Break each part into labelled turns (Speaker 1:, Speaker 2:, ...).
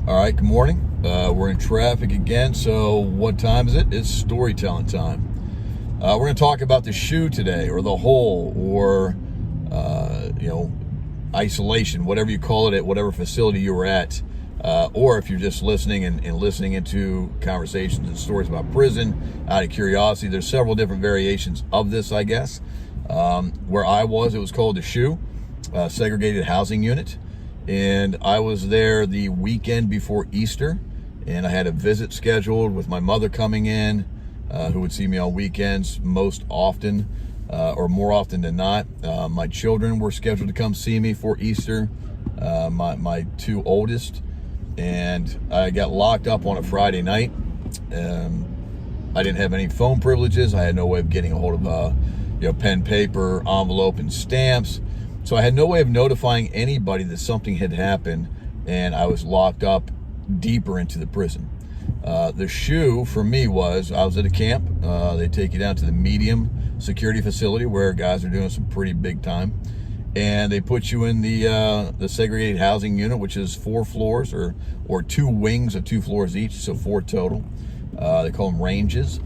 Speaker 1: All right, good morning. We're in traffic again, so what time is it? It's storytelling time. We're going to talk about the S.H.U today, or the hole, or, isolation, whatever you call it at whatever facility you were at. Or if you're just listening and listening into conversations and stories about prison out of curiosity, there's several different variations of this, I guess. Where I was, it was called the S.H.U, Segregated Housing Unit. And I was there the weekend before Easter, and I had a visit scheduled with my mother coming in, who would see me on weekends most often, or more often than not. My children were scheduled to come see me for Easter, my two oldest, and I got locked up on a Friday night. I didn't have any phone privileges. I had no way of getting a hold of pen, paper, envelope, and stamps. So I had no way of notifying anybody that something had happened, and I was locked up deeper into the prison. The S.H.U for me was, I was at a camp. They take you down to the medium security facility where guys are doing some pretty big time. And they put you in the segregated housing unit, which is 4 floors or 2 wings of 2 floors each, so 4 total. They call them ranges.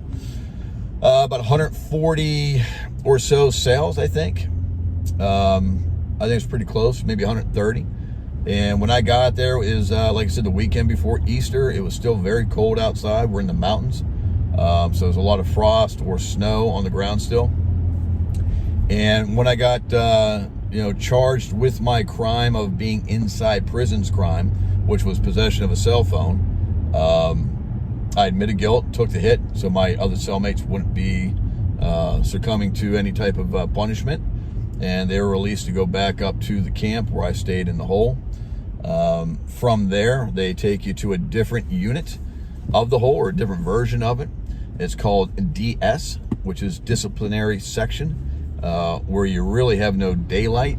Speaker 1: About 140 or so cells, I think. I think it's pretty close, maybe 130. And when I got there, it was, like I said, the weekend before Easter. It was still very cold outside. We're in the mountains. So there's a lot of frost or snow on the ground still. And when I got, charged with my crime of being inside prison's crime, which was possession of a cell phone, I admitted guilt, took the hit, so my other cellmates wouldn't be succumbing to any type of punishment. And they were released to go back up to the camp where I stayed in the hole. From there, they take you to a different unit of the hole, or a different version of it. It's called DS, which is disciplinary section, where you really have no daylight.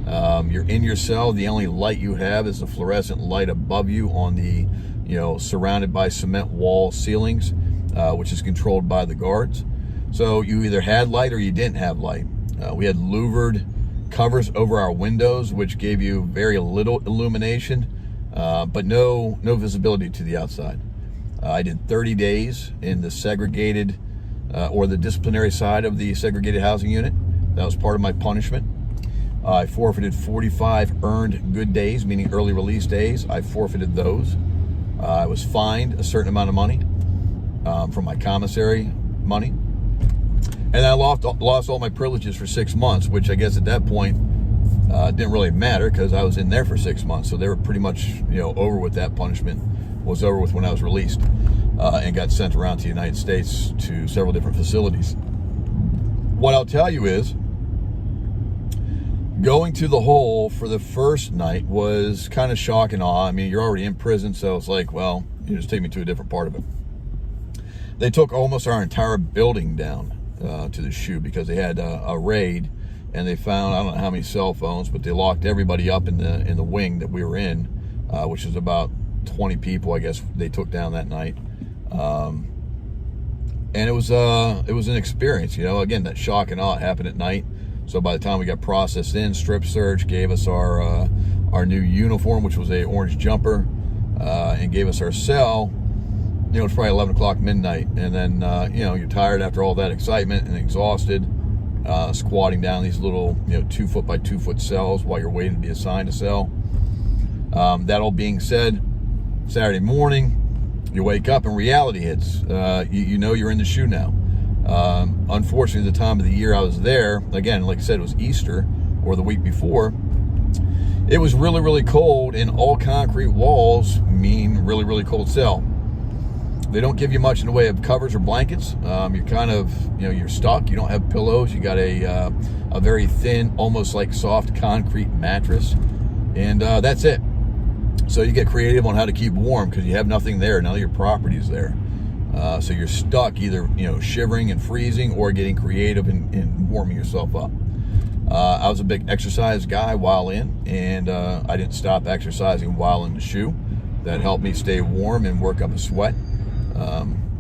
Speaker 1: You're in your cell. The only light you have is the fluorescent light above you on the, surrounded by cement wall ceilings, which is controlled by the guards. So you either had light or you didn't have light. We had louvered covers over our windows, which gave you very little illumination, but no visibility to the outside. I did 30 days in the segregated, or the disciplinary side of the segregated housing unit. That was part of my punishment. I forfeited 45 earned good days, meaning early release days. I forfeited those. I was fined a certain amount of money from my commissary money. And I lost all my privileges for 6 months, which I guess at that point didn't really matter because I was in there for 6 months. So they were pretty much, over with. That punishment was over with when I was released, and got sent around to the United States to several different facilities. What I'll tell you is, going to the hole for the first night was kind of shock and awe. I mean, you're already in prison, so it's like, well, you just take me to a different part of it. They took almost our entire building down to the S.H.U because they had a raid, and they found, I don't know how many cell phones, but they locked everybody up in the wing that we were in, which was about 20 people, I guess, they took down that night. And it was an experience, again, that shock and awe happened at night. So by the time we got processed in, strip search, gave us our new uniform, which was a orange jumper, and gave us our cell. It's probably 11 o'clock midnight, and then, you're tired after all that excitement and exhausted, squatting down these little, 2 foot by 2 foot cells while you're waiting to be assigned a cell. That all being said, Saturday morning, you wake up and reality hits. You're in the S.H.U now. Unfortunately, the time of the year I was there, again, like I said, it was Easter or the week before. It was really, really cold, and all concrete walls mean really, really cold cell. They don't give you much in the way of covers or blankets. You're kind of, you're stuck. You don't have pillows. You got a very thin, almost like soft concrete mattress, and that's it. So you get creative on how to keep warm because you have nothing there. None of your property's there. So you're stuck either, shivering and freezing, or getting creative and warming yourself up. I was a big exercise guy while in, and I didn't stop exercising while in the S.H.U. That helped me stay warm and work up a sweat.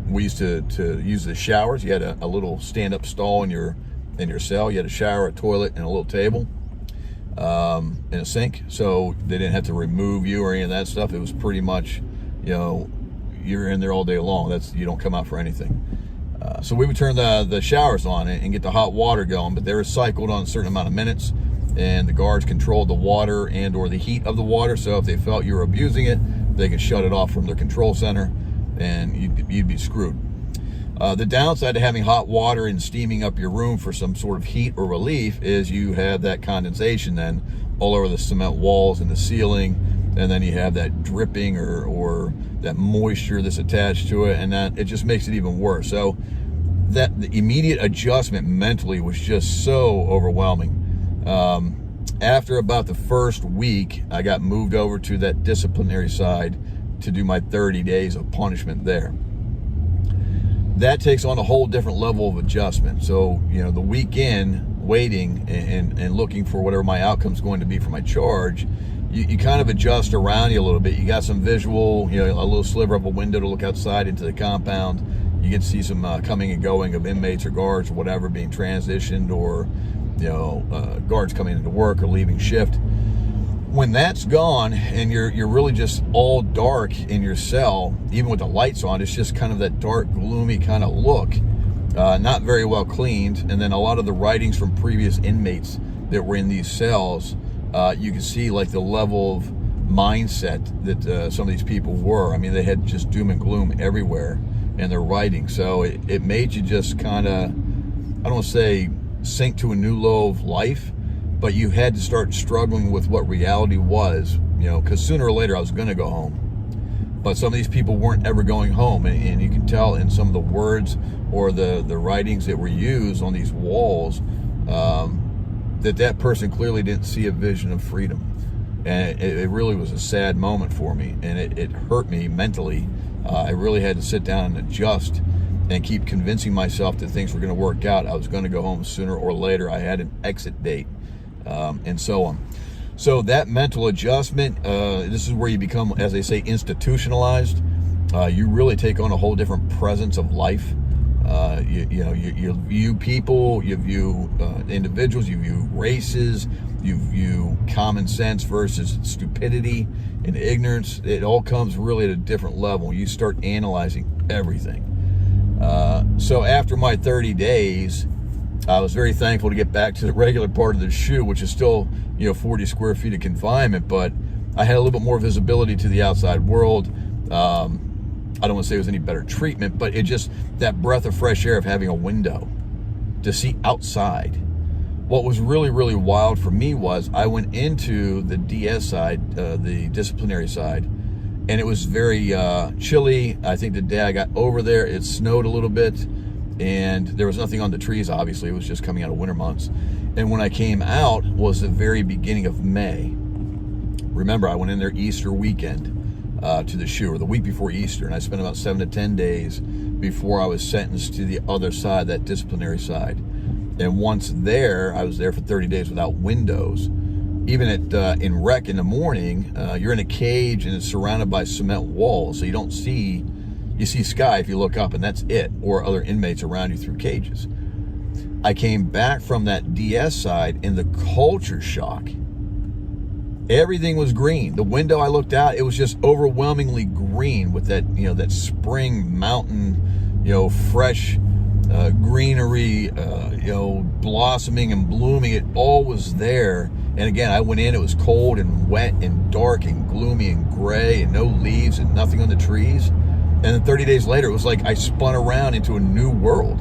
Speaker 1: We used to use the showers. You had a little stand-up stall in your cell. You had a shower, a toilet, and a little table. in a sink, so they didn't have to remove you or any of that stuff. It was pretty much, you're in there all day long. You don't come out for anything. So we would turn the showers on and get the hot water going, but they were cycled on a certain amount of minutes, and the guards controlled the water and or the heat of the water. So if they felt you were abusing it, they could shut it off from their control center, and you'd be screwed. The downside to having hot water and steaming up your room for some sort of heat or relief is you have that condensation then all over the cement walls and the ceiling, and then you have that dripping or that moisture that's attached to it, and that it just makes it even worse. So that the immediate adjustment mentally was just so overwhelming. After about the first week, I got moved over to that disciplinary side to do my 30 days of punishment there. That takes on a whole different level of adjustment. So, the weekend waiting and looking for whatever my outcome's going to be for my charge, you kind of adjust around you a little bit. You got some visual, a little sliver of a window to look outside into the compound. You get to see some coming and going of inmates or guards or whatever being transitioned, or, guards coming into work or leaving shift. When that's gone and you're really just all dark in your cell, even with the lights on, it's just kind of that dark, gloomy kind of look, not very well cleaned. And then a lot of the writings from previous inmates that were in these cells, you can see like the level of mindset that some of these people were. I mean, they had just doom and gloom everywhere in their writing. So it made you just kind of, I don't want to say sink to a new low of life, but you had to start struggling with what reality was, because sooner or later I was going to go home. But some of these people weren't ever going home, and you can tell in some of the words or the writings that were used on these walls that person clearly didn't see a vision of freedom. And it really was a sad moment for me, and it hurt me mentally. I really had to sit down and adjust and keep convincing myself that things were going to work out. I was going to go home sooner or later. I had an exit date. And so on. So that mental adjustment, this is where you become, as they say, institutionalized. You really take on a whole different presence of life. You view people, you view individuals, you view races, you view common sense versus stupidity and ignorance. It all comes really at a different level. You start analyzing everything. So after my 30 days, I was very thankful to get back to the regular part of the S.H.U, which is still, 40 square feet of confinement, but I had a little bit more visibility to the outside world. I don't want to say it was any better treatment, but it just, that breath of fresh air of having a window to see outside. What was really, really wild for me was I went into the DS side, the disciplinary side, and it was very chilly. I think the day I got over there, it snowed a little bit, and there was nothing on the trees, obviously. It was just coming out of winter months. And when I came out was the very beginning of May. Remember, I went in there Easter weekend to the S.H.U, or the week before Easter, and I spent about 7 to 10 days before I was sentenced to the other side, that disciplinary side. And once there, I was there for 30 days without windows. Even in rec in the morning, you're in a cage and it's surrounded by cement walls, so you don't see. You see sky if you look up, and that's it, or other inmates around you through cages. I came back from that DS side in the culture shock. Everything was green. The window I looked out, it was just overwhelmingly green with that, that spring mountain, fresh greenery, blossoming and blooming. It all was there. And again, I went in, it was cold and wet and dark and gloomy and gray and no leaves and nothing on the trees. And then 30 days later, it was like I spun around into a new world.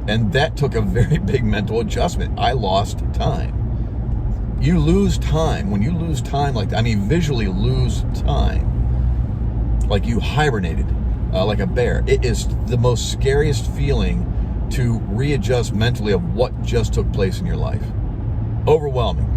Speaker 1: And that took a very big mental adjustment. I lost time. You lose time. When you lose time like that, visually lose time. Like you hibernated, like a bear. It is the most scariest feeling to readjust mentally of what just took place in your life. Overwhelming.